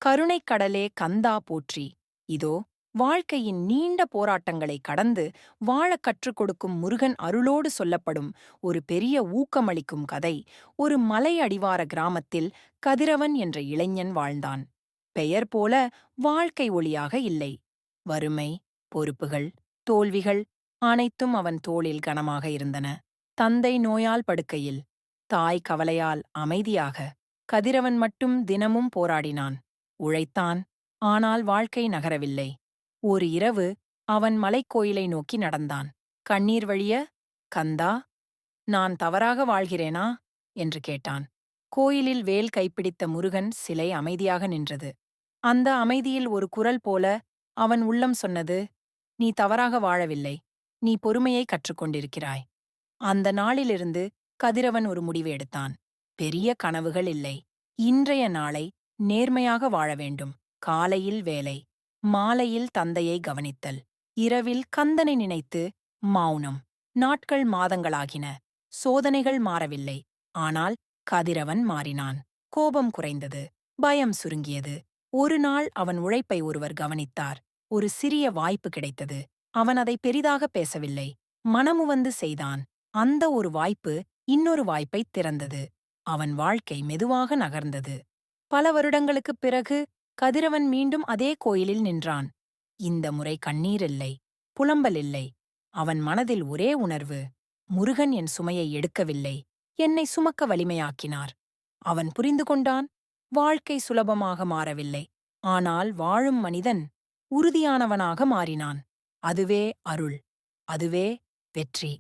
கருணைக் கடலே கந்தா போற்றி. இதோ வாழ்க்கையின் நீண்ட போராட்டங்களை கடந்து வாழக் கற்றுக் கொடுக்கும் முருகன் அருளோடு சொல்லப்படும் ஒரு பெரிய ஊக்கமளிக்கும் கதை. ஒரு மலை அடிவார கிராமத்தில் கதிரவன் என்ற இளைஞன் வாழ்ந்தான். பெயர் போல வாழ்க்கை ஒளியாக இல்லை. வறுமை, பொறுப்புகள், தோல்விகள் அனைத்தும் அவன் தோளில் கனமாக இருந்தன. தந்தை நோயால் படுக்கையில், தாய் கவலையால் அமைதியாக, கதிரவன் மட்டும் தினமும் போராடினான். உழைத்தான், ஆனால் வாழ்க்கை நகரவில்லை. ஒரு இரவு அவன் மலைக்கோயிலை நோக்கி நடந்தான். கண்ணீர் வழிய, "கந்தா, நான் தவறாக வாழ்கிறேனா?" என்று கேட்டான். கோயிலில் வேல் கைப்பிடித்த முருகன் சிலை அமைதியாக நின்றது. அந்த அமைதியில் ஒரு குரல் போல அவன் உள்ளம் சொன்னது, "நீ தவறாக வாழவில்லை. நீ பொறுமையை கற்றுக்கொண்டிருக்கிறாய்." அந்த நாளிலிருந்து கதிரவன் ஒரு முடிவு எடுத்தான். பெரிய கனவுகள் இல்லை. இன்றைய நாளை நேர்மையாக வாழ வேண்டும். காலையில் வேலை, மாலையில் தந்தையை கவனித்தல், இரவில் கந்தனை நினைத்து மௌனம். நாட்கள் மாதங்களாகின. சோதனைகள் மாறவில்லை. ஆனால் கதிரவன் மாறினான். கோபம் குறைந்தது. பயம் சுருங்கியது. ஒரு நாள் அவன் உழைப்பை ஒருவர் கவனித்தார். ஒரு சிறிய வாய்ப்பு கிடைத்தது. அவன் அதை பெரிதாக பேசவில்லை. மனமுவந்து செய்தான். அந்த ஒரு வாய்ப்பு இன்னொரு வாய்ப்பை திறந்தது. அவன் வாழ்க்கை மெதுவாக நகர்ந்தது. பல வருடங்களுக்குப் பிறகு கதிரவன் மீண்டும் அதே கோயிலில் நின்றான். இந்த முறை கண்ணீர் இல்லை, புலம்பல் இல்லை. அவன் மனதில் ஒரே உணர்வு: முருகன் என் சுமையை எடுக்கவில்லை, என்னை சுமக்க வலிமையாக்கினார். அவன் புரிந்து கொண்டான், வாழ்க்கை சுலபமாக மாறவில்லை, ஆனால் வாழும் மனிதன் உறுதியானவனாக மாறினான். அதுவே அருள். அதுவே வெற்றி.